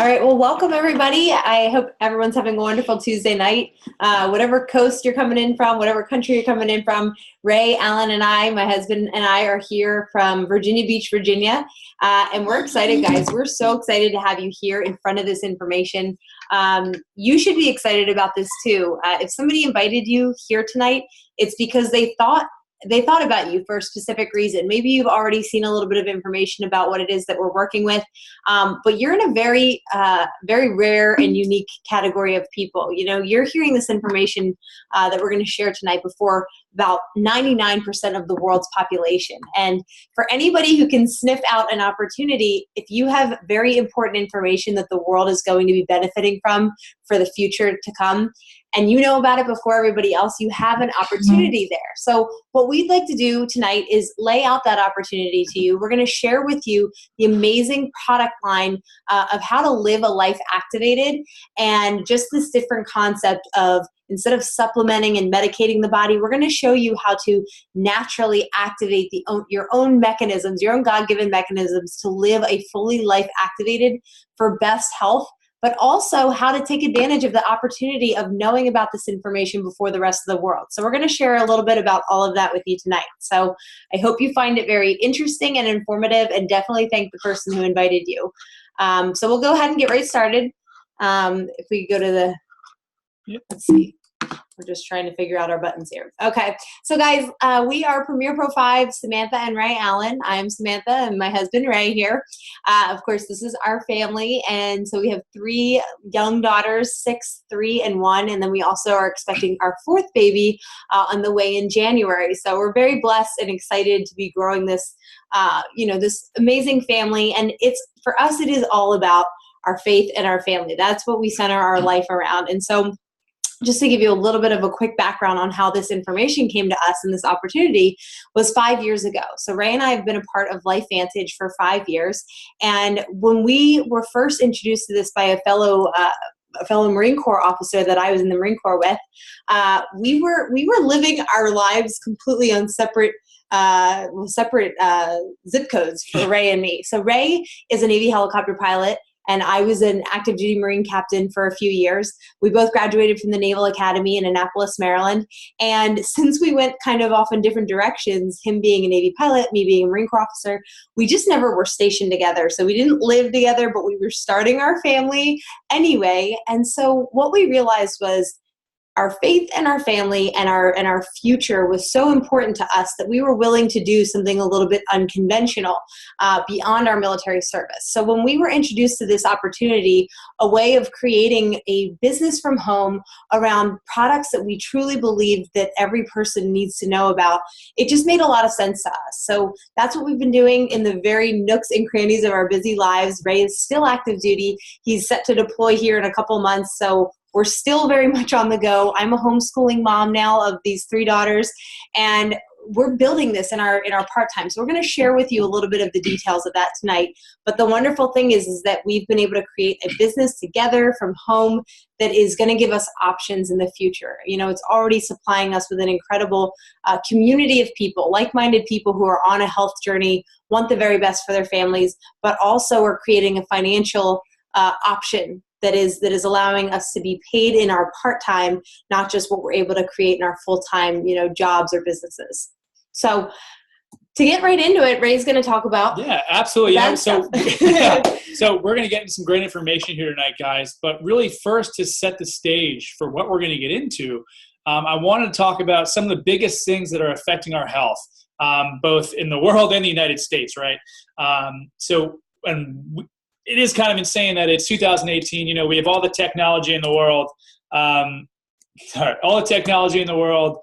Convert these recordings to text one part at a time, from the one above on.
right. Well, welcome everybody. I hope everyone's having a wonderful Tuesday night. Whatever coast you're coming in from, whatever country you're coming in from, Ray, Alan, and I, my husband and I, are here from Virginia Beach, Virginia. And we're excited, guys. We're so excited to have you here in front of this information. You should be excited about this too. If somebody invited you here tonight, it's because they thought about you for a specific reason. Maybe you've already seen a little bit of information about what it is that we're working with, but you're in a very, very rare and unique category of people. You know, you're hearing this information that we're going to share tonight before about 99% of the world's population. And for anybody who can sniff out an opportunity, if you have very important information that the world is going to be benefiting from for the future to come, and you know about it before everybody else, you have an opportunity there. So what we'd like to do tonight is lay out that opportunity to you. We're going to share with you the amazing product line of how to live a life activated, and just this different concept of, instead of supplementing and medicating the body, we're going to show you how to naturally activate your own mechanisms, your own God-given mechanisms to live a fully life activated for best health, but also how to take advantage of the opportunity of knowing about this information before the rest of the world. So we're going to share a little bit about all of that with you tonight. So I hope you find it very interesting and informative, and definitely thank the person who invited you. So we'll go ahead and get right started. If we go to the, let's see. We're just trying to figure out our buttons here. Okay, so guys, we are Premier Pro 5, Samantha and Ray Allen. I'm Samantha and my husband Ray here. Of course, this is our family, and so we have 3 young daughters, 6, 3, and 1, and then we also are expecting our 4th baby on the way in January. So we're very blessed and excited to be growing this, this amazing family. And for us, it is all about our faith and our family. That's what we center our life around. And so, just to give you a little bit of a quick background on how this information came to us and this opportunity was 5 years ago. So Ray and I have been a part of LifeVantage for 5 years. And when we were first introduced to this by a fellow Marine Corps officer that I was in the Marine Corps with, we were living our lives completely on separate zip codes for Ray and me. So Ray is a Navy helicopter pilot, and I was an active duty Marine captain for a few years. We both graduated from the Naval Academy in Annapolis, Maryland. And since we went kind of off in different directions, him being a Navy pilot, me being a Marine Corps officer, we just never were stationed together. So we didn't live together, but we were starting our family anyway. And so what we realized was our faith and our family and our future was so important to us that we were willing to do something a little bit unconventional beyond our military service. So when we were introduced to this opportunity, a way of creating a business from home around products that we truly believe that every person needs to know about, it just made a lot of sense to us. So that's what we've been doing in the very nooks and crannies of our busy lives. Ray is still active duty. He's set to deploy here in a couple months. So we're still very much on the go. I'm a homeschooling mom now of these 3 daughters, and we're building this in our part-time. So we're going to share with you a little bit of the details of that tonight. But the wonderful thing is that we've been able to create a business together from home that is going to give us options in the future. You know, it's already supplying us with an incredible community of people, like-minded people who are on a health journey, want the very best for their families, but also are creating a financial option that is allowing us to be paid in our part-time, not just what we're able to create in our full-time, jobs or businesses. So to get right into it, Ray's going to talk about. Yeah, absolutely. Yeah. So we're going to get into some great information here tonight, guys. But really first, to set the stage for what we're going to get into, I wanted to talk about some of the biggest things that are affecting our health, both in the world and the United States, right? It is kind of insane that it's 2018. We have all the technology in the world. All the technology in the world,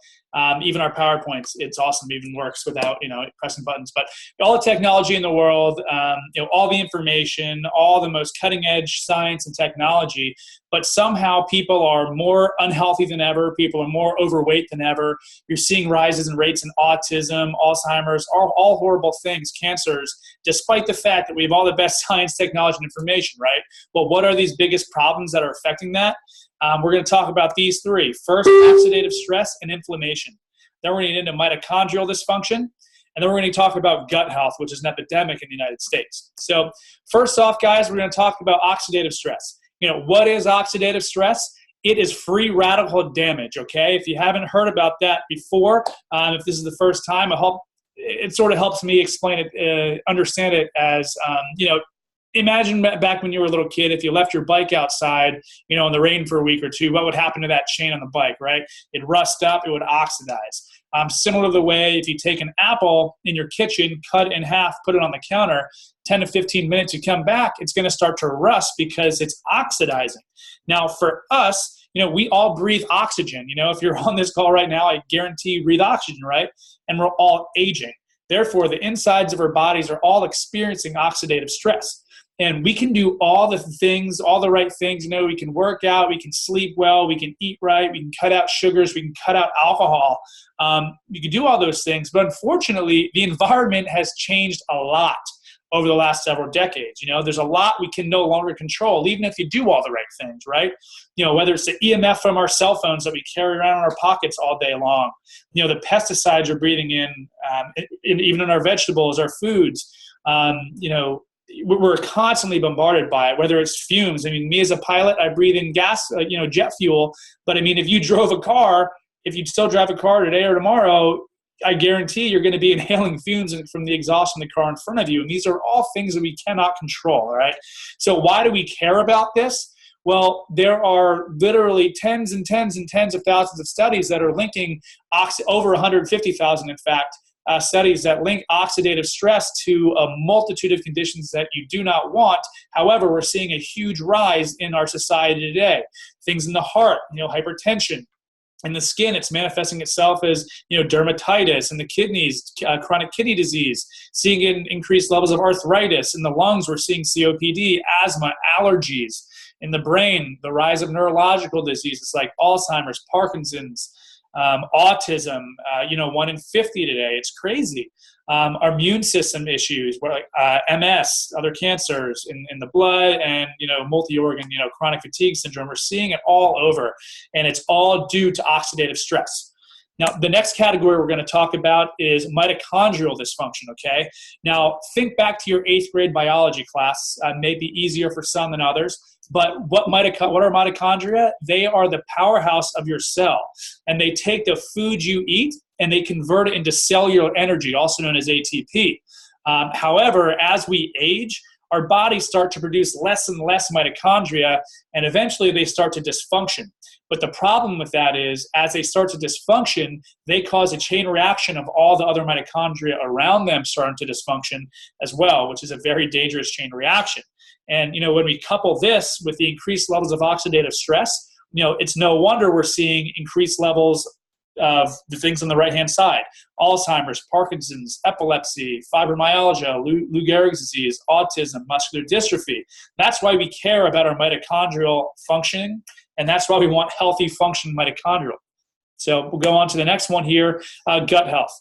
even our PowerPoints. It's awesome. It even works without, pressing buttons. But all the technology in the world, all the information, all the most cutting edge science and technology. But somehow people are more unhealthy than ever. People are more overweight than ever. You're seeing rises in rates in autism, Alzheimer's, all horrible things, cancers, despite the fact that we have all the best science, technology, and information, right? Well, what are these biggest problems that are affecting that? We're going to talk about these 3. First, oxidative stress and inflammation. Then we're going to get into mitochondrial dysfunction. And then we're going to talk about gut health, which is an epidemic in the United States. So first off, guys, we're going to talk about oxidative stress. What is oxidative stress? It is free radical damage, okay? If you haven't heard about that before, if this is the first time, I hope it sort of helps me explain it, understand it as, imagine back when you were a little kid, if you left your bike outside, in the rain for a week or two, what would happen to that chain on the bike, right? It'd rust up, it would oxidize. Similar to the way if you take an apple in your kitchen, cut it in half, put it on the counter, 10 to 15 minutes, you come back, it's going to start to rust because it's oxidizing. Now, for us, we all breathe oxygen. If you're on this call right now, I guarantee you breathe oxygen, right? And we're all aging. Therefore, the insides of our bodies are all experiencing oxidative stress. And we can do all the things, all the right things. We can work out, we can sleep well, we can eat right, we can cut out sugars, we can cut out alcohol. You can do all those things. But unfortunately, the environment has changed a lot over the last several decades. There's a lot we can no longer control, even if you do all the right things, right? Whether it's the EMF from our cell phones that we carry around in our pockets all day long, the pesticides we're breathing in even in our vegetables, our foods, we're constantly bombarded by it, whether it's fumes. Me as a pilot, I breathe in gas, jet fuel. But if you drove a car, if you still drive a car today or tomorrow, I guarantee you're going to be inhaling fumes from the exhaust in the car in front of you. And these are all things that we cannot control, all right? So why do we care about this? Well, there are literally tens and tens and tens of thousands of studies that are linking, over 150,000 in fact, studies that link oxidative stress to a multitude of conditions that you do not want. However, we're seeing a huge rise in our society today. Things in the heart, hypertension. In the skin, it's manifesting itself as, dermatitis. In the kidneys, chronic kidney disease. Seeing it in increased levels of arthritis. In the lungs, we're seeing COPD, asthma, allergies. In the brain, the rise of neurological diseases like Alzheimer's, Parkinson's, autism, 1 in 50 today. It's crazy. Our immune system issues, like MS, other cancers in the blood, and multi-organ, chronic fatigue syndrome. We're seeing it all over, and it's all due to oxidative stress. Now, the next category we're going to talk about is mitochondrial dysfunction, okay? Now, think back to your 8th grade biology class. Maybe easier for some than others. But what are mitochondria? They are the powerhouse of your cell. And they take the food you eat and they convert it into cellular energy, also known as ATP. However, as we age, our bodies start to produce less and less mitochondria, and eventually they start to dysfunction. But the problem with that is, as they start to dysfunction, they cause a chain reaction of all the other mitochondria around them starting to dysfunction as well, which is a very dangerous chain reaction. And, when we couple this with the increased levels of oxidative stress, it's no wonder we're seeing increased levels of the things on the right-hand side: Alzheimer's, Parkinson's, epilepsy, fibromyalgia, Lou Gehrig's disease, autism, muscular dystrophy. That's why we care about our mitochondrial functioning, and that's why we want healthy functioning mitochondrial. So we'll go on to the next one here, gut health.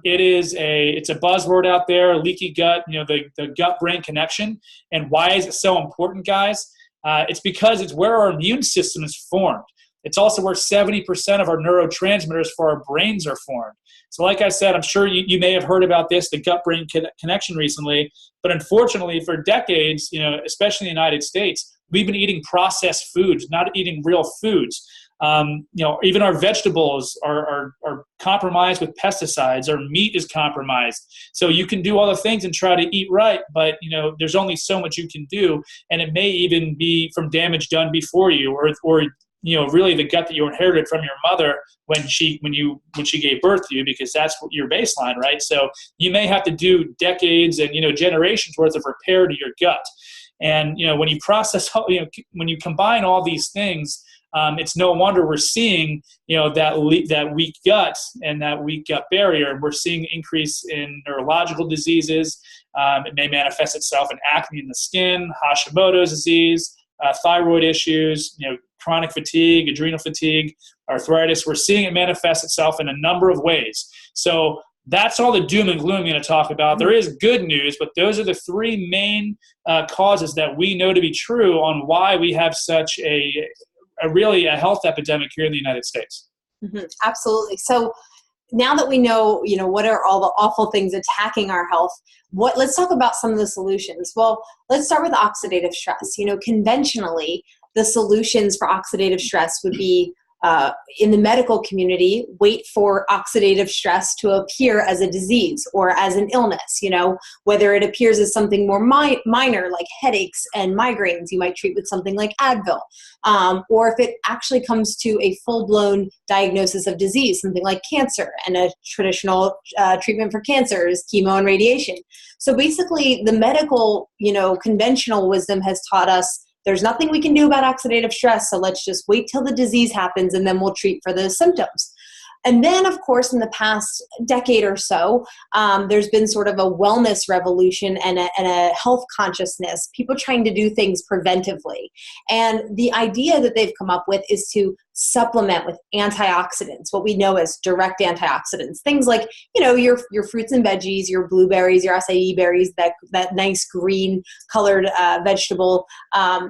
It's a buzzword out there, leaky gut, the gut-brain connection. And why is it so important, guys? It's because it's where our immune system is formed. It's also where 70% of our neurotransmitters for our brains are formed. So like I said, I'm sure you may have heard about this, the gut-brain connection recently. But unfortunately, for decades, especially in the United States, we've been eating processed foods, not eating real foods. Even our vegetables are compromised with pesticides. Our meat is compromised. So you can do all the things and try to eat right, but there's only so much you can do, and it may even be from damage done before you, or really the gut that you inherited from your mother when she gave birth to you, because that's your baseline, right? So you may have to do decades and generations worth of repair to your gut. And when you process, when you combine all these things, it's no wonder we're seeing, that weak gut and that weak gut barrier. We're seeing increase in neurological diseases. It may manifest itself in acne in the skin, Hashimoto's disease, thyroid issues, chronic fatigue, adrenal fatigue, arthritis. We're seeing it manifest itself in a number of ways. So that's all the doom and gloom I'm going to talk about. There is good news, but those are the three main causes that we know to be true on why we have such a health epidemic here in the United States. Mm-hmm. Absolutely. So now that we know, what are all the awful things attacking our health, let's talk about some of the solutions. Well, let's start with oxidative stress. Conventionally, the solutions for oxidative stress would be, in the medical community, wait for oxidative stress to appear as a disease or as an illness, whether it appears as something more minor like headaches and migraines, you might treat with something like Advil. Or if it actually comes to a full-blown diagnosis of disease, something like cancer, and a traditional treatment for cancer is chemo and radiation. So basically the medical, conventional wisdom has taught us there's nothing we can do about oxidative stress, so let's just wait till the disease happens and then we'll treat for those symptoms. And then, of course, in the past decade or so, there's been sort of a wellness revolution and a health consciousness, people trying to do things preventively. And the idea that they've come up with is to supplement with antioxidants, what we know as direct antioxidants, things like, your fruits and veggies, your blueberries, your acai berries, that nice green colored vegetable,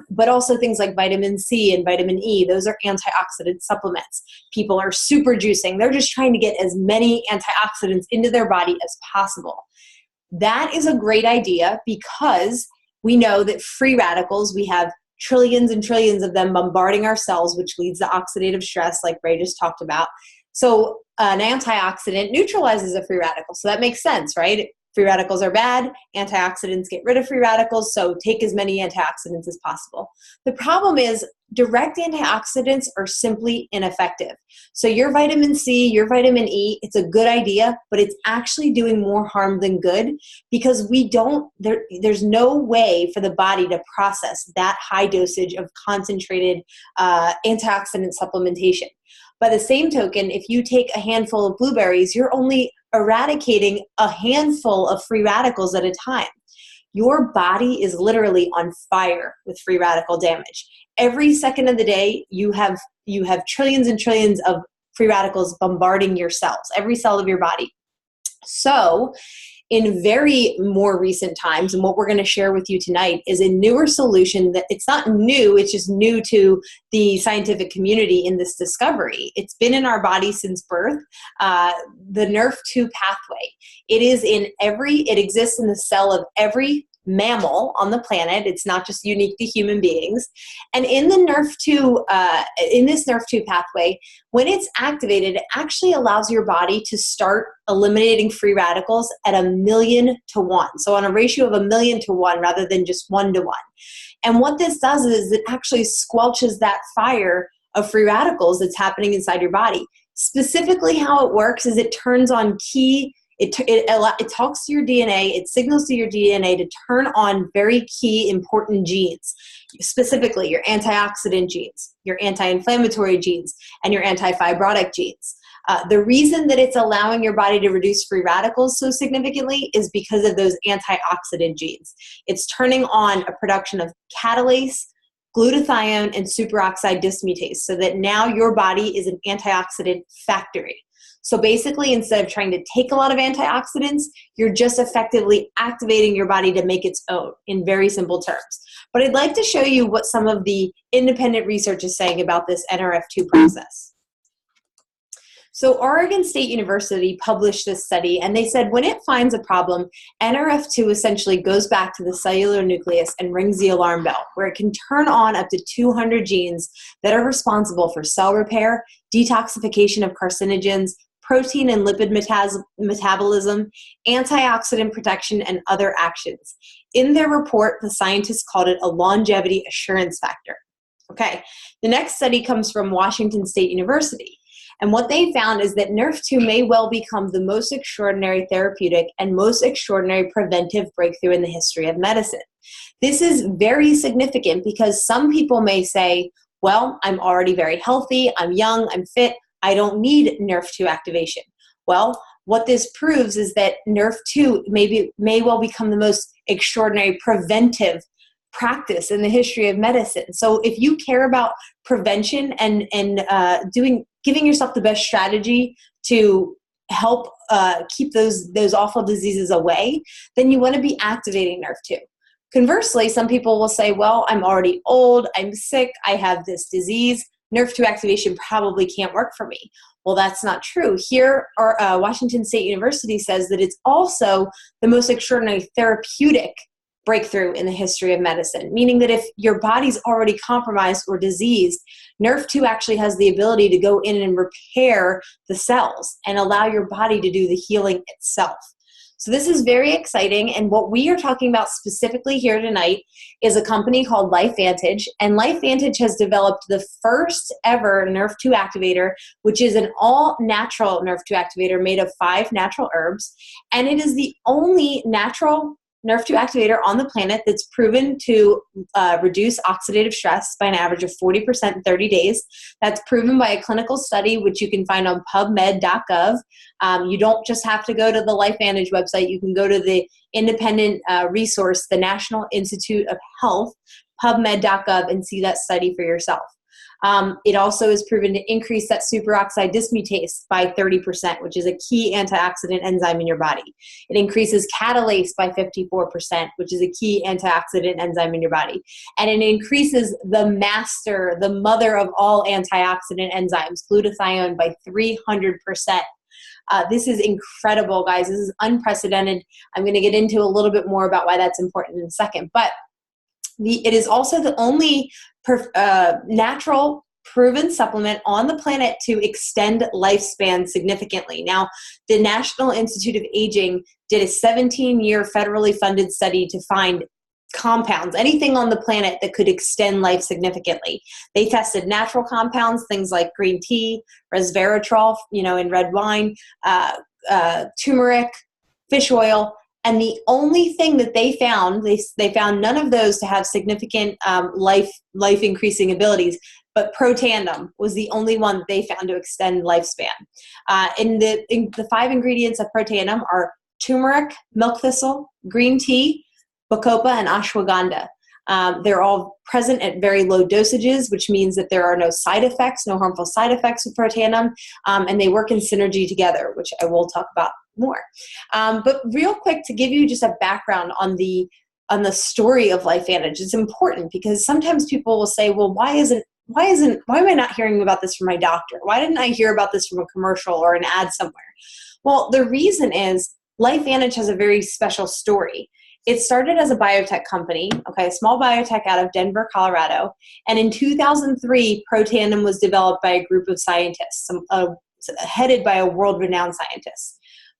but also things like vitamin C and vitamin E. Those are antioxidant supplements. People are super juicing. They're just trying to get as many antioxidants into their body as possible. That is a great idea because we know that free radicals, we have trillions and trillions of them bombarding our cells, which leads to oxidative stress, like Ray just talked about. So an antioxidant neutralizes a free radical. So that makes sense, right? Free radicals are bad. Antioxidants get rid of free radicals. So take as many antioxidants as possible. The problem is direct antioxidants are simply ineffective. So your vitamin C, your vitamin E, it's a good idea, but it's actually doing more harm than good because there's no way for the body to process that high dosage of concentrated antioxidant supplementation. By the same token, if you take a handful of blueberries, you're only eradicating a handful of free radicals at a time. Your body is literally on fire with free radical damage. Every second of the day, you have trillions and trillions of free radicals bombarding your cells, every cell of your body. So in very more recent times, and what we're going to share with you tonight is a newer solution that it's not new, it's just new to the scientific community in this discovery. It's been in our body since birth, the NRF2 pathway. It exists in the cell of every mammal on the planet. It's not just unique to human beings. And in the this NRF2 pathway, when it's activated, it actually allows your body to start eliminating free radicals at 1,000,000 to 1. So on a ratio of 1,000,000 to 1 rather than just 1 to 1. And what this does is it actually squelches that fire of free radicals that's happening inside your body. Specifically how it works is it turns on it talks to your DNA, it signals to your DNA to turn on very key important genes, specifically your antioxidant genes, your anti-inflammatory genes, and your anti-fibrotic genes. The reason that it's allowing your body to reduce free radicals so significantly is because of those antioxidant genes. It's turning on a production of catalase, glutathione, and superoxide dismutase so that now your body is an antioxidant factory. So basically, instead of trying to take a lot of antioxidants, you're just effectively activating your body to make its own in very simple terms. But I'd like to show you what some of the independent research is saying about this NRF2 process. So Oregon State University published this study, and they said when it finds a problem, NRF2 essentially goes back to the cellular nucleus and rings the alarm bell, where it can turn on up to 200 genes that are responsible for cell repair, detoxification of carcinogens, protein and lipid metabolism, antioxidant protection, and other actions. In their report, the scientists called it a longevity assurance factor. Okay, the next study comes from Washington State University. And what they found is that NRF2 may well become the most extraordinary therapeutic and most extraordinary preventive breakthrough in the history of medicine. This is very significant because some people may say, well, I'm already very healthy, I'm young, I'm fit, I don't need NRF2 activation. Well, what this proves is that NRF2 may well become the most extraordinary preventive practice in the history of medicine. So if you care about prevention and giving yourself the best strategy to help keep those awful diseases away, then you want to be activating NRF2. Conversely, some people will say, well, I'm already old, I'm sick, I have this disease, NRF2 activation probably can't work for me. Well, that's not true. Here, Washington State University says that it's also the most extraordinary therapeutic breakthrough in the history of medicine, meaning that if your body's already compromised or diseased, Nerve2 actually has the ability to go in and repair the cells and allow your body to do the healing itself. So this is very exciting, and what we are talking about specifically here tonight is a company called LifeVantage, and LifeVantage has developed the first ever Nerve2 activator, which is an all-natural Nerve2 activator made of 5 natural herbs, and it is the only natural Nerve2 activator on the planet that's proven to reduce oxidative stress by an average of 40% in 30 days. That's proven by a clinical study, which you can find on pubmed.gov. You don't just have to go to the LifeVantage website. You can go to the independent resource, the National Institute of Health, pubmed.gov, and see that study for yourself. It also is proven to increase that superoxide dismutase by 30%, which is a key antioxidant enzyme in your body. It increases catalase by 54%, which is a key antioxidant enzyme in your body. And it increases the master, the mother of all antioxidant enzymes, glutathione, by 300%. This is incredible, guys. This is unprecedented. I'm going to get into a little bit more about why that's important in a second. But it is also the only natural proven supplement on the planet to extend lifespan significantly. Now, the National Institute of Aging did a 17-year federally funded study to find compounds, anything on the planet that could extend life significantly. They tested natural compounds, things like green tea, resveratrol, in red wine, turmeric, fish oil. And the only thing that they found, they found none of those to have significant life increasing abilities, but protandem was the only one that they found to extend lifespan. The 5 ingredients of protandem are turmeric, milk thistle, green tea, bacopa, and ashwagandha. They're all present at very low dosages, which means that there are no side effects, no harmful side effects with protandem, and they work in synergy together, which I will talk about more. But real quick, to give you just a background on the story of LifeVantage, it's important because sometimes people will say, well, why am I not hearing about this from my doctor? Why didn't I hear about this from a commercial or an ad somewhere? Well, the reason is LifeVantage has a very special story. It started as a biotech company, a small biotech out of Denver, Colorado. And in 2003, protandem was developed by a group of scientists, headed by a world-renowned scientist.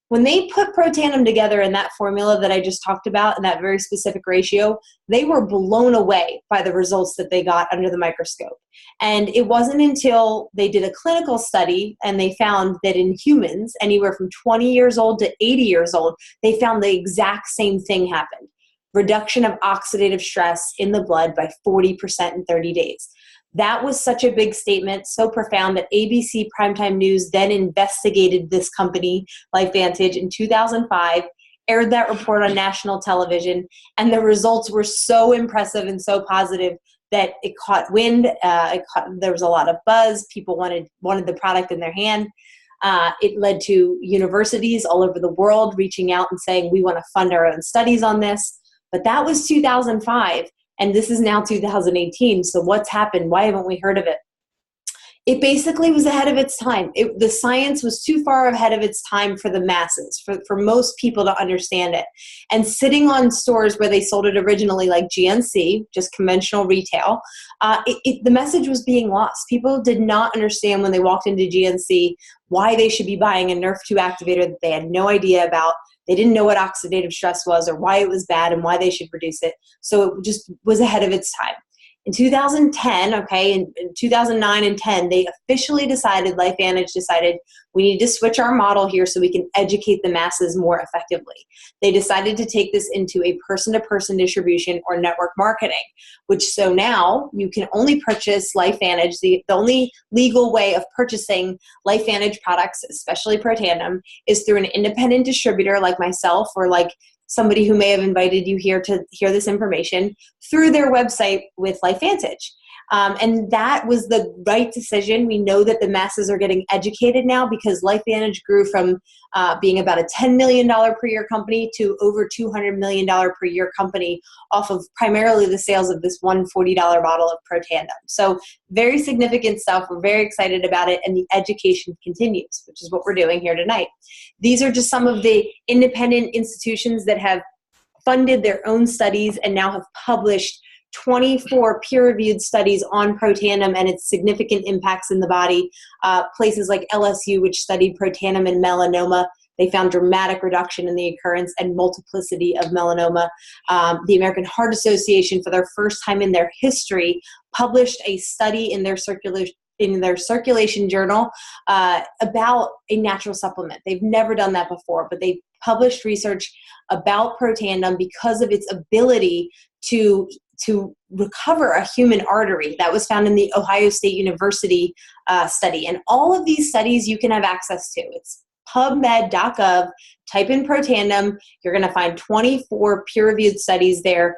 When they put protandem together in that formula that I just talked about, in that very specific ratio, they were blown away by the results that they got under the microscope. And it wasn't until they did a clinical study and they found that in humans, anywhere from 20 years old to 80 years old, they found the exact same thing happened. Reduction of oxidative stress in the blood by 40% in 30 days. That was such a big statement, so profound, that ABC Primetime News then investigated this company, LifeVantage, in 2005, aired that report on national television, and the results were so impressive and so positive that it caught wind. There was a lot of buzz. People wanted the product in their hand. It led to universities all over the world reaching out and saying, we want to fund our own studies on this. But that was 2005. And this is now 2018. So what's happened? Why haven't we heard of it? It basically was ahead of its time. The science was too far ahead of its time for the masses, for most people to understand it. And sitting on stores where they sold it originally, like GNC, just conventional retail, the message was being lost. People did not understand when they walked into GNC why they should be buying a Nerve2 activator that they had no idea about. They didn't know what oxidative stress was or why it was bad and why they should reduce it. So it just was ahead of its time. In 2010, in 2009 and 10, they officially decided, LifeVantage decided, we need to switch our model here so we can educate the masses more effectively. They decided to take this into a person-to-person distribution or network marketing, so now you can only purchase LifeVantage. The only legal way of purchasing LifeVantage products, especially protandem, is through an independent distributor like myself or like somebody who may have invited you here to hear this information through their website with LifeVantage. And that was the right decision. We know that the masses are getting educated now because LifeVantage grew from being about a $10 million per year company to over $200 million per year company off of primarily the sales of this one $40 bottle of Protandim. So very significant stuff. We're very excited about it, and the education continues, which is what we're doing here tonight. These are just some of the independent institutions that have funded their own studies and now have published 24 peer-reviewed studies on Protandim and its significant impacts in the body. Places like LSU, which studied Protandim and melanoma, they found dramatic reduction in the occurrence and multiplicity of melanoma. The American Heart Association, for their first time in their history, published a study in their circulation journal about a natural supplement. They've never done that before, but they published research about Protandim because of its ability to recover a human artery. That was found in the Ohio State University study. And all of these studies you can have access to. It's pubmed.gov, type in Protandim, you're going to find 24 peer-reviewed studies there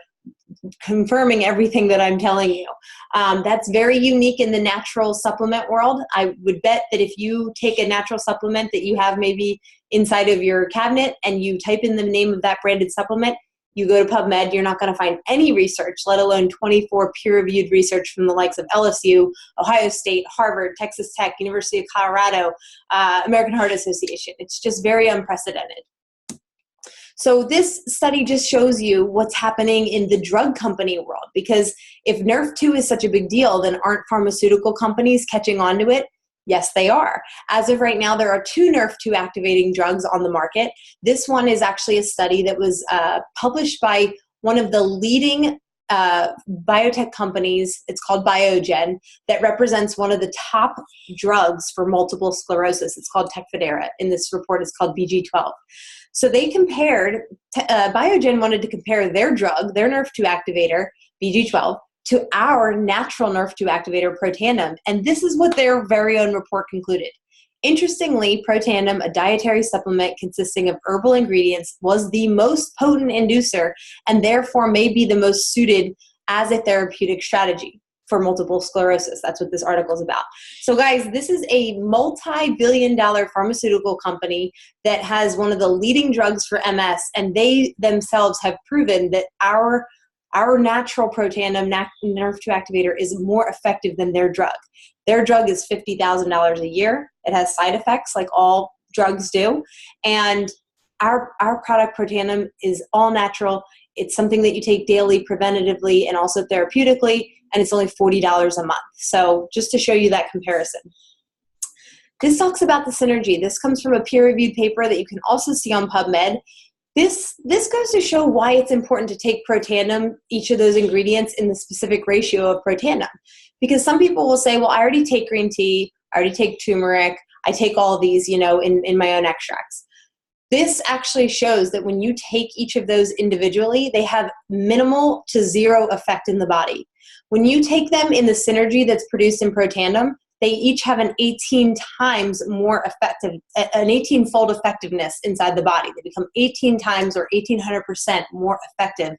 confirming everything that I'm telling you. That's very unique in the natural supplement world. I would bet that if you take a natural supplement that you have maybe inside of your cabinet and you type in the name of that branded supplement, you go to PubMed, you're not going to find any research, let alone 24 peer-reviewed research from the likes of LSU, Ohio State, Harvard, Texas Tech, University of Colorado, American Heart Association. It's just very unprecedented. So this study just shows you what's happening in the drug company world, because if Nerf2 is such a big deal, then aren't pharmaceutical companies catching on to it? Yes, they are. As of right now, there are 2 Nerf2 activating drugs on the market. This one is actually a study that was published by one of the leading biotech companies. It's called Biogen, that represents one of the top drugs for multiple sclerosis. It's called Tecfidera. In this report, it's called BG12. So they compared, Biogen wanted to compare their drug, their Nerf2 activator, BG12, to our natural Nerf2 activator, Protandim. And this is what their very own report concluded. Interestingly, Protandim, a dietary supplement consisting of herbal ingredients, was the most potent inducer and therefore may be the most suited as a therapeutic strategy for multiple sclerosis. That's what this article is about. So guys, this is a multi-billion-dollar pharmaceutical company that has one of the leading drugs for MS, and they themselves have proven that our natural Protandim Nerf2 activator is more effective than their drug. Their drug is $50,000 a year. It has side effects like all drugs do. And our product Protandim is all natural. It's something that you take daily, preventatively, and also therapeutically, and it's only $40 a month. So just to show you that comparison. This talks about the synergy. This comes from a peer-reviewed paper that you can also see on PubMed. This goes to show why it's important to take Protandim, each of those ingredients, in the specific ratio of Protandim. Because some people will say, well, I already take green tea, I already take turmeric, I take all these, in my own extracts. This actually shows that when you take each of those individually, they have minimal to zero effect in the body. When you take them in the synergy that's produced in Protandim, they each have an 18 times more effective, an 18-fold effectiveness inside the body. They become 18 times or 1,800% more effective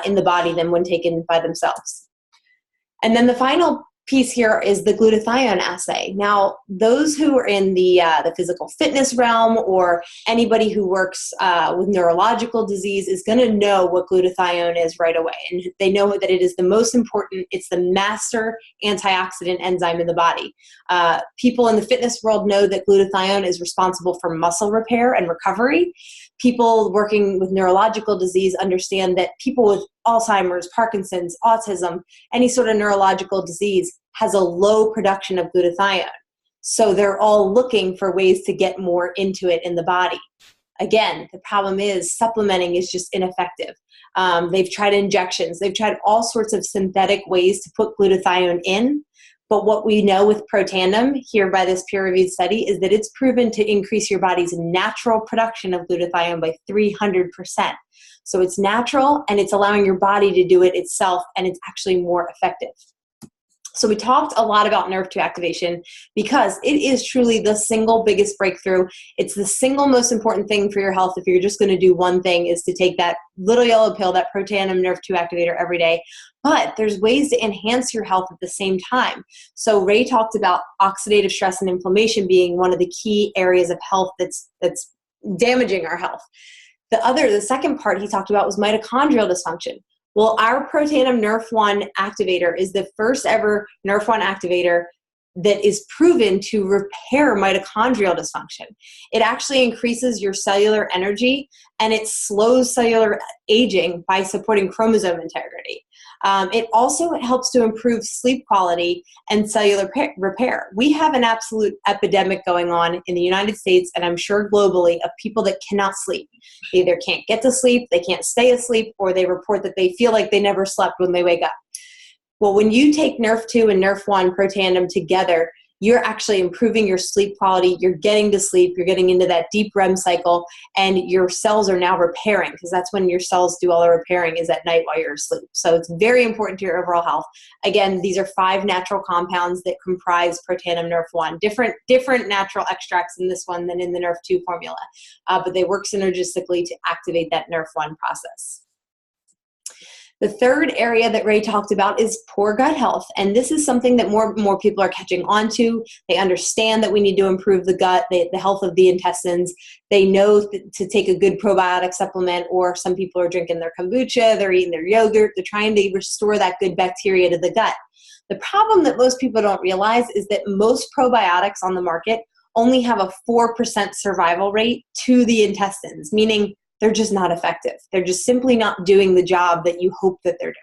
in the body than when taken by themselves. And then the final piece here is the glutathione assay. Now, those who are in the physical fitness realm or anybody who works with neurological disease is going to know what glutathione is right away. And they know that it is the most important, it's the master antioxidant enzyme in the body. People in the fitness world know that glutathione is responsible for muscle repair and recovery. People working with neurological disease understand that people with Alzheimer's, Parkinson's, autism, any sort of neurological disease has a low production of glutathione. So they're all looking for ways to get more into it in the body. Again, the problem is supplementing is just ineffective. They've tried injections. They've tried all sorts of synthetic ways to put glutathione in. But what we know with Protandim here by this peer-reviewed study is that it's proven to increase your body's natural production of glutathione by 300%. So it's natural and it's allowing your body to do it itself, and it's actually more effective. So we talked a lot about Nerve2 activation because it is truly the single biggest breakthrough. It's the single most important thing for your health. If you're just going to do one thing, is to take that little yellow pill, that Protandim Nerve2 activator every day. But there's ways to enhance your health at the same time. So Ray talked about oxidative stress and inflammation being one of the key areas of health that's damaging our health. The second part he talked about was mitochondrial dysfunction. Well, our Protandim Nerf1 activator is the first ever Nerf1 activator that is proven to repair mitochondrial dysfunction. It actually increases your cellular energy, and it slows cellular aging by supporting chromosome integrity. It also helps to improve sleep quality and cellular repair. We have an absolute epidemic going on in the United States, and I'm sure globally, of people that cannot sleep. They either can't get to sleep, they can't stay asleep, or they report that they feel like they never slept when they wake up. Well, when you take Nerf2 and Nerf1 Protandim together, you're actually improving your sleep quality. You're getting to sleep. You're getting into that deep REM cycle, and your cells are now repairing, because that's when your cells do all the repairing, is at night while you're asleep. So it's very important to your overall health. Again, these are 5 natural compounds that comprise Protandim Nerf1. Different natural extracts in this one than in the Nerf2 formula, but they work synergistically to activate that Nerf1 process. The third area that Ray talked about is poor gut health. And this is something that more people are catching on to. They understand that we need to improve the gut, the health of the intestines. They know to take a good probiotic supplement, or some people are drinking their kombucha, they're eating their yogurt, they're trying to restore that good bacteria to the gut. The problem that most people don't realize is that most probiotics on the market only have a 4% survival rate to the intestines, meaning they're just not effective. They're just simply not doing the job that you hope that they're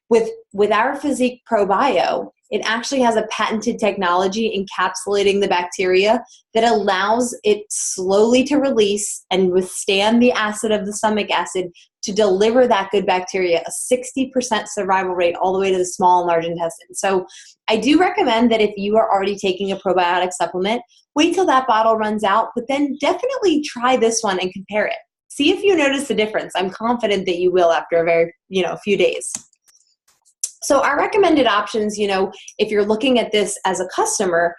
doing. With our Physique ProBio, it actually has a patented technology encapsulating the bacteria that allows it slowly to release and withstand the acid of the stomach acid to deliver that good bacteria, a 60% survival rate all the way to the small and large intestine. So I do recommend that if you are already taking a probiotic supplement, wait till that bottle runs out, but then definitely try this one and compare it. See if you notice the difference. I'm confident that you will after a few days. So our recommended options, if you're looking at this as a customer,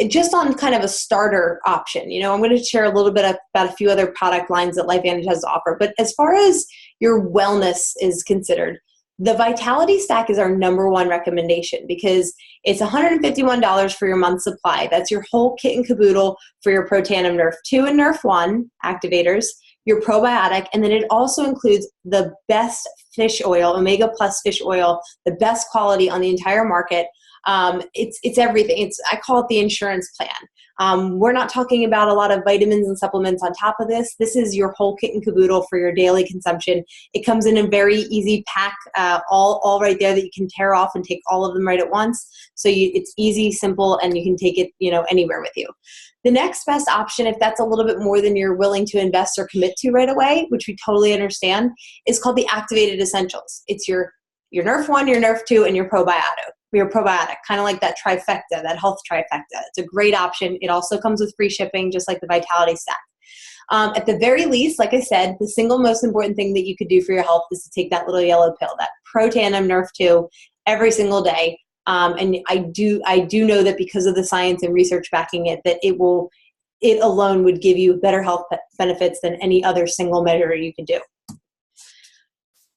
just on kind of a starter option, I'm going to share a little bit about a few other product lines that LifeVantage has to offer. But as far as your wellness is considered, the Vitality Stack is our #1 recommendation, because it's $151 for your month supply. That's your whole kit and caboodle for your Protandim Nerf2 and Nerf1 activators, your probiotic, and then it also includes the best fish oil, Omega Plus fish oil, the best quality on the entire market. It's everything. I call it the insurance plan. We're not talking about a lot of vitamins and supplements on top of this. This is your whole kit and caboodle for your daily consumption. It comes in a very easy pack, all right there, that you can tear off and take all of them right at once. So it's easy, simple, and you can take it, anywhere with you. The next best option, if that's a little bit more than you're willing to invest or commit to right away, which we totally understand, is called the Activated Essentials. It's your Nerf1, your Nerf2, and your probiotic, kind of like that trifecta, that health trifecta. It's a great option. It also comes with free shipping, just like the Vitality Stack. At the very least, like I said, the single most important thing that you could do for your health is to take that little yellow pill, that Protandim Nerf2, every single day. And I do know that because of the science and research backing it, that it alone would give you better health benefits than any other single measure you could do.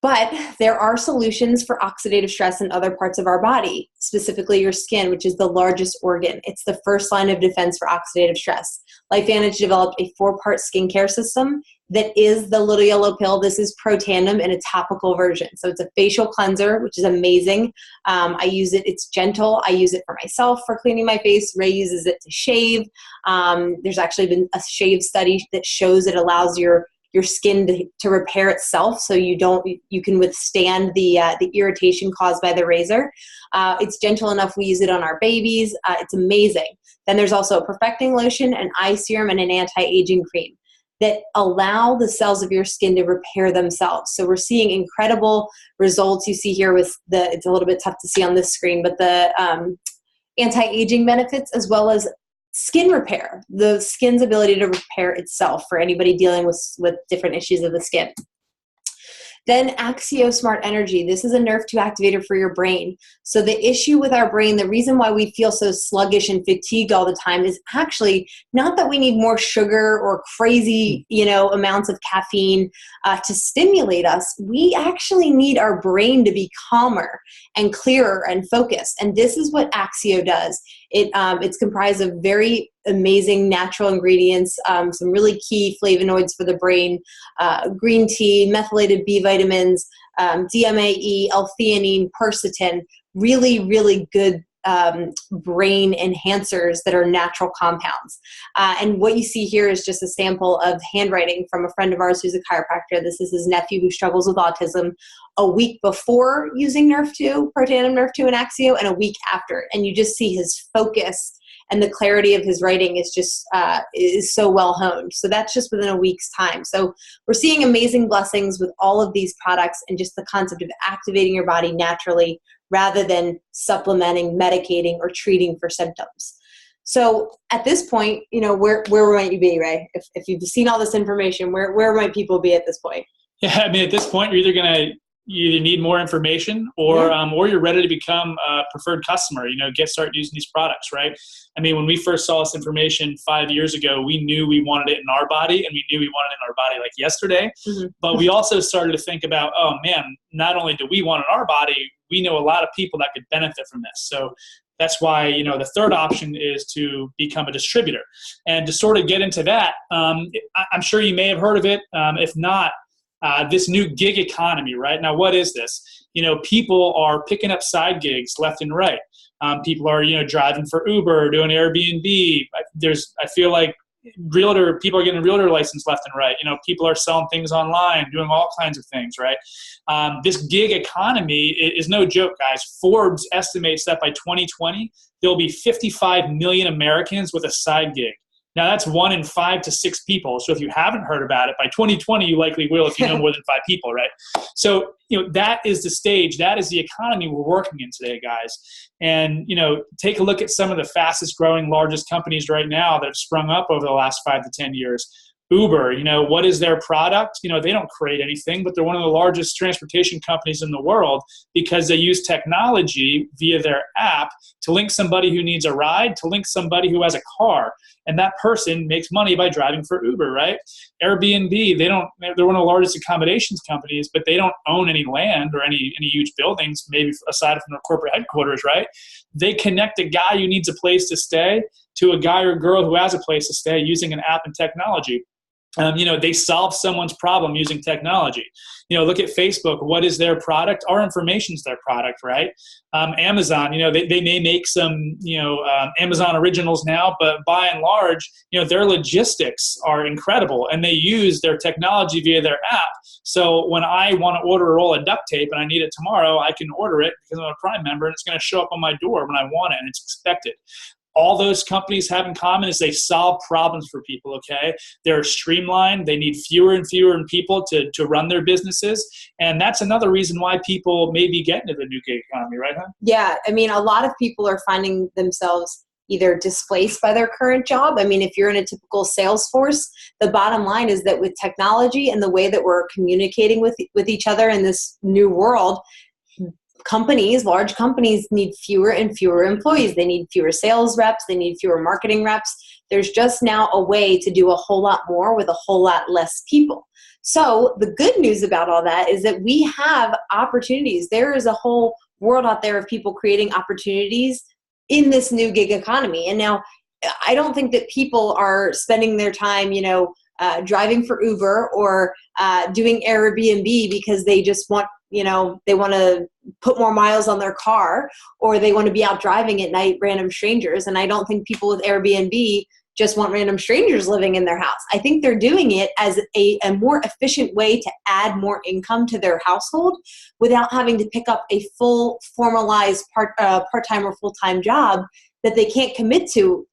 But there are solutions for oxidative stress in other parts of our body, specifically your skin, which is the largest organ. It's the first line of defense for oxidative stress. LifeVantage developed a 4-part skincare system that is the little yellow pill. This is Protandim in a topical version. So it's a facial cleanser, which is amazing. I use it. It's gentle. I use it for myself for cleaning my face. Ray uses it to shave. There's actually been a shave study that shows it allows your skin to repair itself, so you can withstand the irritation caused by the razor. It's gentle enough. We use it on our babies. It's amazing. Then there's also a perfecting lotion, an eye serum, and an anti-aging cream that allow the cells of your skin to repair themselves. So we're seeing incredible results. You see here with it's a little bit tough to see on this screen, but the anti-aging benefits, as well as skin repair, the skin's ability to repair itself for anybody dealing with different issues of the skin. Then Axio Smart Energy. This is a Nerve2 activator for your brain. So the issue with our brain, the reason why we feel so sluggish and fatigued all the time is actually not that we need more sugar or crazy, amounts of caffeine to stimulate us. We actually need our brain to be calmer and clearer and focused. And this is what Axio does. It's comprised of very amazing natural ingredients, some really key flavonoids for the brain, green tea, methylated B vitamins, DMAE, L-theanine, quercetin, really, really good brain enhancers that are natural compounds. And what you see here is just a sample of handwriting from a friend of ours who's a chiropractor. This is his nephew who struggles with autism, a week before using Nerve2, Protandim Nerve2 and Axio, and a week after. And you just see his focus and the clarity of his writing is just is so well honed. So that's just within a week's time. So we're seeing amazing blessings with all of these products and just the concept of activating your body naturally rather than supplementing, medicating, or treating for symptoms. So at this point, where might you be, Ray? If you've seen all this information, where might people be at this point? Yeah, I mean, at this point, you either need more information or you're ready to become a preferred customer, start using these products, right? I mean, when we first saw this information 5 years ago, we knew we wanted it in our body, and we knew we wanted it in our body like yesterday. Mm-hmm. But we also started to think about, oh man, not only do we want it in our body, we know a lot of people that could benefit from this. So that's why, the third option is to become a distributor. And to sort of get into that, I'm sure you may have heard of it. If not, this new gig economy, right? Now, what is this? People are picking up side gigs left and right. People are, driving for Uber, doing Airbnb. I feel like people are getting a realtor license left and right. People are selling things online, doing all kinds of things, right? This gig economy is no joke, guys. Forbes estimates that by 2020, there'll be 55 million Americans with a side gig. Now, that's 1 in 5 to 6 people. So if you haven't heard about it, by 2020, you likely will if you know more than 5 people, right? So, that is the stage. That is the economy we're working in today, guys. And, take a look at some of the fastest growing, largest companies right now that have sprung up over the last 5 to 10 years. Uber, what is their product? They don't create anything, but they're one of the largest transportation companies in the world because they use technology via their app to link somebody who needs a ride to link somebody who has a car. And that person makes money by driving for Uber, right? Airbnb, they're one of the largest accommodations companies, but they don't own any land or any huge buildings, maybe aside from their corporate headquarters, right? They connect a guy who needs a place to stay to a guy or girl who has a place to stay using an app and technology. They solve someone's problem using technology. Look at Facebook. What is their product? Our information is their product, right? Amazon, they may make some, Amazon originals now, but by and large, their logistics are incredible and they use their technology via their app. So when I want to order a roll of duct tape and I need it tomorrow, I can order it because I'm a Prime member and it's going to show up on my door when I want it and it's expected. All those companies have in common is they solve problems for people, okay? They're streamlined. They need fewer and fewer people to run their businesses. And that's another reason why people may be getting into the new gig economy, right, huh? Yeah, I mean, a lot of people are finding themselves either displaced by their current job. I mean, if you're in a typical sales force, the bottom line is that with technology and the way that we're communicating with each other in this new world, large companies need fewer and fewer employees. They need fewer sales reps. They need fewer marketing reps. There's just now a way to do a whole lot more with a whole lot less people. So the good news about all that is that we have opportunities. There is a whole world out there of people creating opportunities in this new gig economy. And now I don't think that people are spending their time, driving for Uber or doing Airbnb because they just want, they want to put more miles on their car or they want to be out driving at night, random strangers. And I don't think people with Airbnb just want random strangers living in their house. I think they're doing it as a more efficient way to add more income to their household without having to pick up a full formalized part-time or full-time job that they can't commit to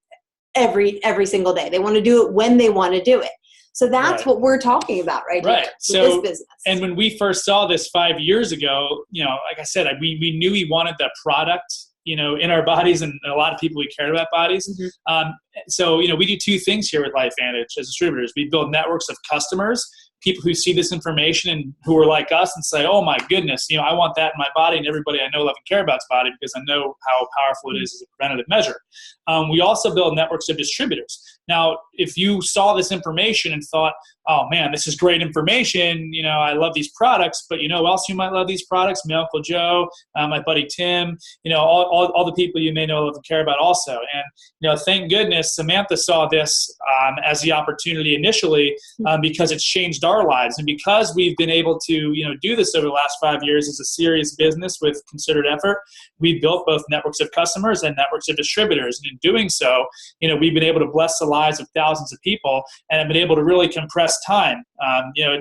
every single day. They want to do it when they want to do it. So that's what we're talking about right here with this business. And when we first saw this 5 years ago, like I said, we knew we wanted the product, in our bodies, and a lot of people, we cared about bodies. Mm-hmm. So, we do two things here with LifeVantage as distributors. We build networks of customers people who see this information and who are like us and say, oh my goodness, I want that in my body, and everybody I know, love, and care about's body, because I know how powerful it is as a preventative measure. We also build networks of distributors. Now, if you saw this information and thought, oh man, this is great information, I love these products, but who else you might love these products? My Uncle Joe, my buddy Tim, all the people you may know, love, and care about also. And, thank goodness Samantha saw this as the opportunity initially, because it's changed our lives. And because we've been able to, do this over the last 5 years as a serious business with considered effort, we've built both networks of customers and networks of distributors. And in doing so, we've been able to bless the lives of thousands of people, and have been able to really compress time,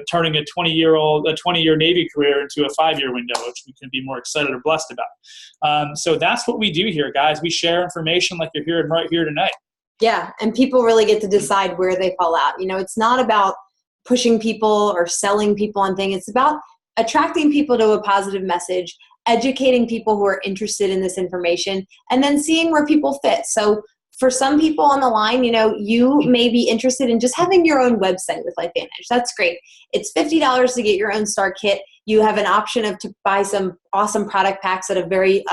turning a 20-year Navy career into a 5-year window, which we can be more excited or blessed about. So that's what we do here, guys. We share information like you're hearing right here tonight. Yeah, and people really get to decide where they fall out. It's not about pushing people or selling people on things. It's about attracting people to a positive message, educating people who are interested in this information, and then seeing where people fit. So for some people on the line, you may be interested in just having your own website with LifeVantage. That's great. It's $50 to get your own start kit. You have an option to buy some awesome product packs at a very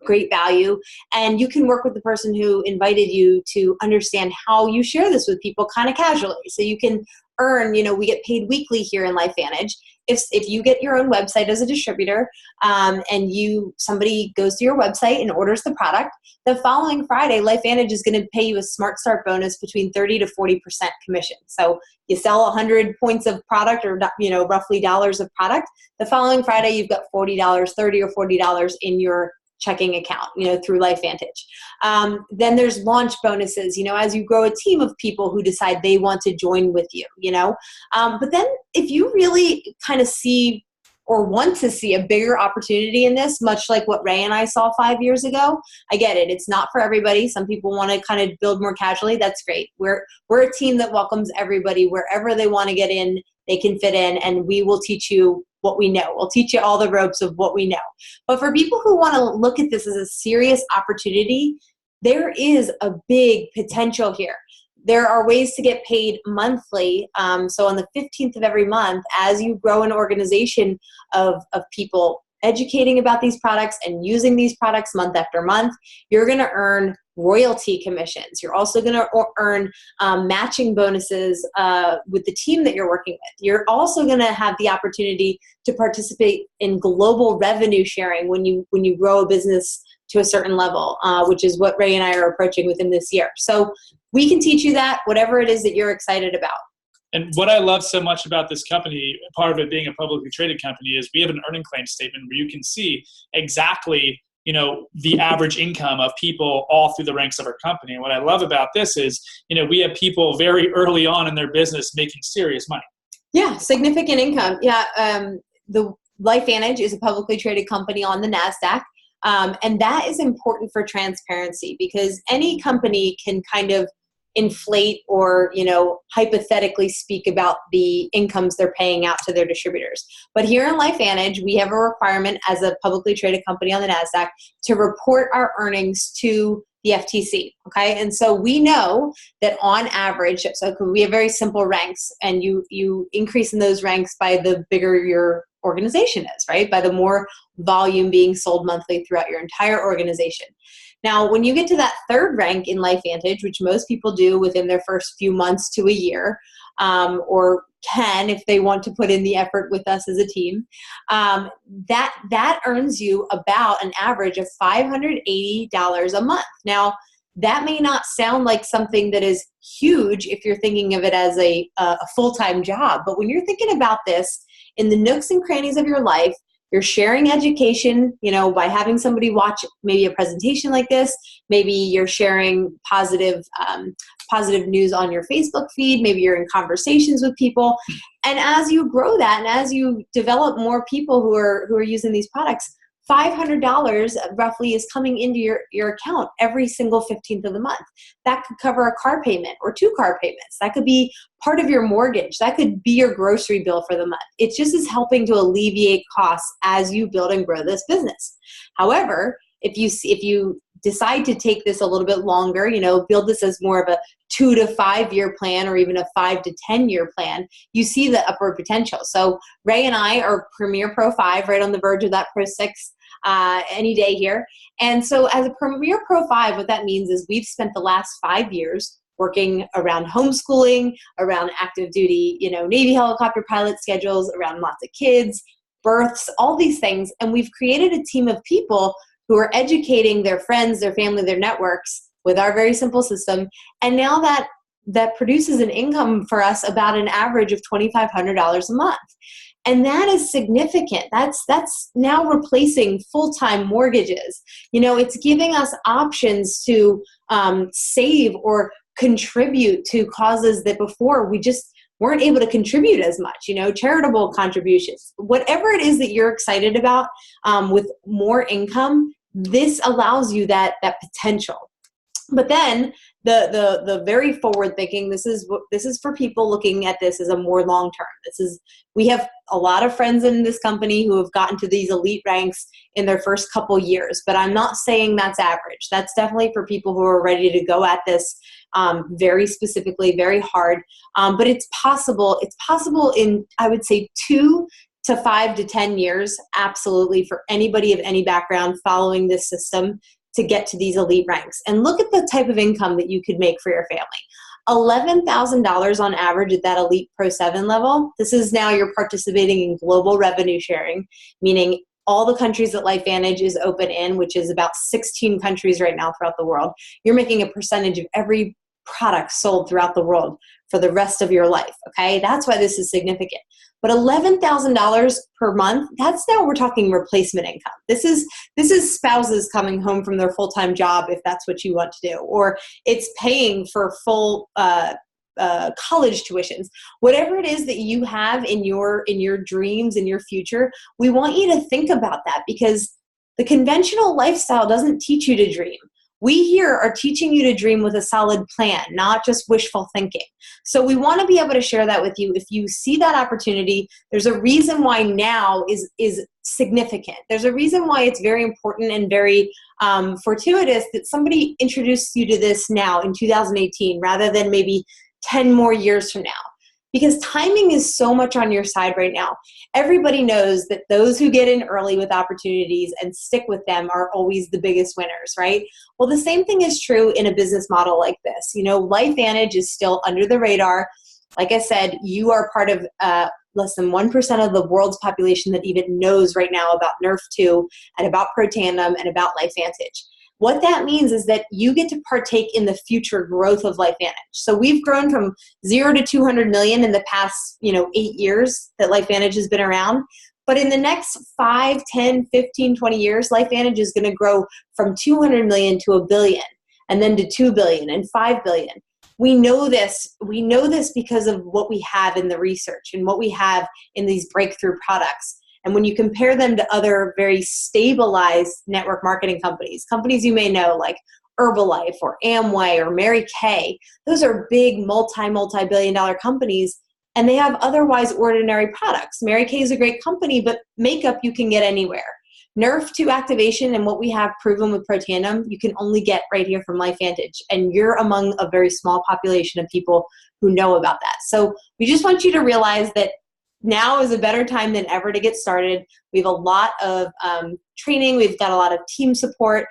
great value. And you can work with the person who invited you to understand how you share this with people kind of casually. So you can earn, we get paid weekly here in LifeVantage. If you get your own website as a distributor, and somebody goes to your website and orders the product, the following Friday, LifeVantage is going to pay you a Smart Start bonus between 30 to 40% commission. So you sell 100 points of product, or roughly dollars of product. The following Friday, you've got $40, $30 or $40 in your checking account, through LifeVantage. Then there's launch bonuses, as you grow a team of people who decide they want to join with you, But then if you really kind of see or want to see a bigger opportunity in this, much like what Ray and I saw 5 years ago, I get it. It's not for everybody. Some people want to kind of build more casually. That's great. We're a team that welcomes everybody wherever they want to get in, they can fit in, and we will teach you what we know. We'll teach you all the ropes of what we know. But for people who want to look at this as a serious opportunity, there is a big potential here. There are ways to get paid monthly. So on the 15th of every month, as you grow an organization of people educating about these products and using these products month after month, you're going to earn royalty commissions. You're also going to earn matching bonuses with the team that you're working with. You're also going to have the opportunity to participate in global revenue sharing when you grow a business to a certain level, which is what Ray and I are approaching within this year. So we can teach you that, whatever it is that you're excited about. And what I love so much about this company, part of it being a publicly traded company, is we have an earning claim statement where you can see exactly, the average income of people all through the ranks of our company. And what I love about this is, we have people very early on in their business making serious money. Yeah, significant income. Yeah, the LifeVantage is a publicly traded company on the NASDAQ. And that is important for transparency, because any company can kind of inflate or, hypothetically speak about the incomes they're paying out to their distributors. But here in LifeVantage, we have a requirement as a publicly traded company on the NASDAQ to report our earnings to the FTC. Okay. And so we know that on average, so we have very simple ranks, and you increase in those ranks by the bigger your organization is, right? By the more volume being sold monthly throughout your entire organization. Now, when you get to that third rank in LifeVantage, which most people do within their first few months to a year, or can if they want to put in the effort with us as a team, that earns you about an average of $580 a month. Now, that may not sound like something that is huge if you're thinking of it as a full-time job, but when you're thinking about this in the nooks and crannies of your life, you're sharing education, by having somebody watch maybe a presentation like this. Maybe you're sharing positive news on your Facebook feed. Maybe you're in conversations with people. And as you grow that, and as you develop more people who are using these products, $500 roughly is coming into your account every single 15th of the month. That could cover a car payment or 2 car payments. That could be part of your mortgage. That could be your grocery bill for the month. It just is helping to alleviate costs as you build and grow this business. However, if you decide to take this a little bit longer, build this as more of a 2 to 5 year plan, or even a 5 to 10 year plan, you see the upward potential. So Ray and I are Premier Pro 5, right on the verge of that Pro 6 any day here. And so as a Premier Pro 5, what that means is we've spent the last 5 years working around homeschooling, around active duty, Navy helicopter pilot schedules, around lots of kids, births, all these things. And we've created a team of people who are educating their friends, their family, their networks with our very simple system. And now that produces an income for us about an average of $2,500 a month. And that is significant. That's now replacing full-time mortgages. It's giving us options to save or contribute to causes that before we just weren't able to contribute as much, charitable contributions. Whatever it is that you're excited about with more income, this allows you that potential. But then the very forward thinking, this is for people looking at this as a more long term. We have a lot of friends in this company who have gotten to these elite ranks in their first couple years, but I'm not saying that's average. That's definitely for people who are ready to go at this very specifically, very hard. But it's possible. It's possible in, I would say, 2 to 5 to 10 years, absolutely, for anybody of any background following this system to get to these elite ranks. And look at the type of income that you could make for your family. $11,000 on average at that elite Pro 7 level. This is now you're participating in global revenue sharing, meaning all the countries that LifeVantage is open in, which is about 16 countries right now throughout the world. You're making a percentage of every product sold throughout the world for the rest of your life, okay? That's why this is significant. But $11,000 per month, that's now we're talking replacement income. This is spouses coming home from their full-time job if that's what you want to do, or it's paying for full college tuitions. Whatever it is that you have in your dreams, in your future, we want you to think about that, because the conventional lifestyle doesn't teach you to dream. We here are teaching you to dream with a solid plan, not just wishful thinking. So we want to be able to share that with you. If you see that opportunity, there's a reason why now is significant. There's a reason why it's very important and very fortuitous that somebody introduced you to this now in 2018 rather than maybe 10 more years from now. Because timing is so much on your side right now. Everybody knows that those who get in early with opportunities and stick with them are always the biggest winners, right? Well, the same thing is true in a business model like this. LifeVantage is still under the radar. Like I said, you are part of less than 1% of the world's population that even knows right now about NRF2 and about ProTandem and about LifeVantage. What that means is that you get to partake in the future growth of LifeVantage. So we've grown from 0 to 200 million in the past, 8 years that LifeVantage has been around. But in the next 5, 10, 15, 20 years, LifeVantage is going to grow from 200 million to $1 billion, and then to 2 billion and 5 billion. We know this. We know this because of what we have in the research and what we have in these breakthrough products. And when you compare them to other very stabilized network marketing companies you may know like Herbalife or Amway or Mary Kay, those are big multi-billion dollar companies, and they have otherwise ordinary products. Mary Kay is a great company, but makeup you can get anywhere. NRF2 activation and what we have proven with ProTandem, you can only get right here from LifeVantage, and you're among a very small population of people who know about that. So we just want you to realize that now is a better time than ever to get started. We have a lot of training. We've got a lot of team support.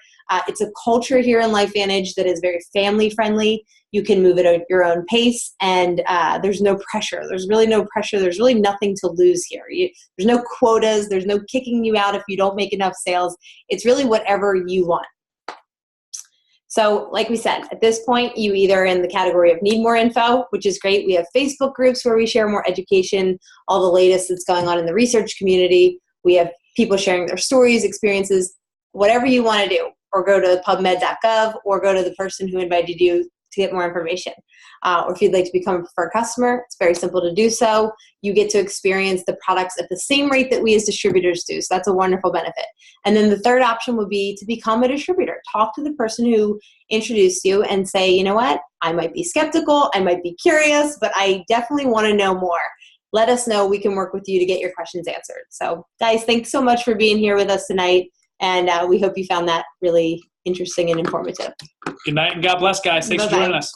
It's a culture here in LifeVantage that is very family friendly. You can move it at your own pace, and there's no pressure. There's really no pressure. There's really nothing to lose here. There's no quotas. There's no kicking you out if you don't make enough sales. It's really whatever you want. So like we said, at this point, you either in the category of need more info, which is great. We have Facebook groups where we share more education, all the latest that's going on in the research community. We have people sharing their stories, experiences, whatever you want to do, or go to pubmed.gov or go to the person who invited you to get more information. Or if you'd like to become a preferred customer, it's very simple to do so. You get to experience the products at the same rate that we as distributors do. So that's a wonderful benefit. And then the third option would be to become a distributor. Talk to the person who introduced you and say, you know what, I might be skeptical, I might be curious, but I definitely want to know more. Let us know. We can work with you to get your questions answered. So guys, thanks so much for being here with us tonight. And we hope you found that really interesting and informative. Good night and God bless, guys. Thanks for Bye-bye. joining us.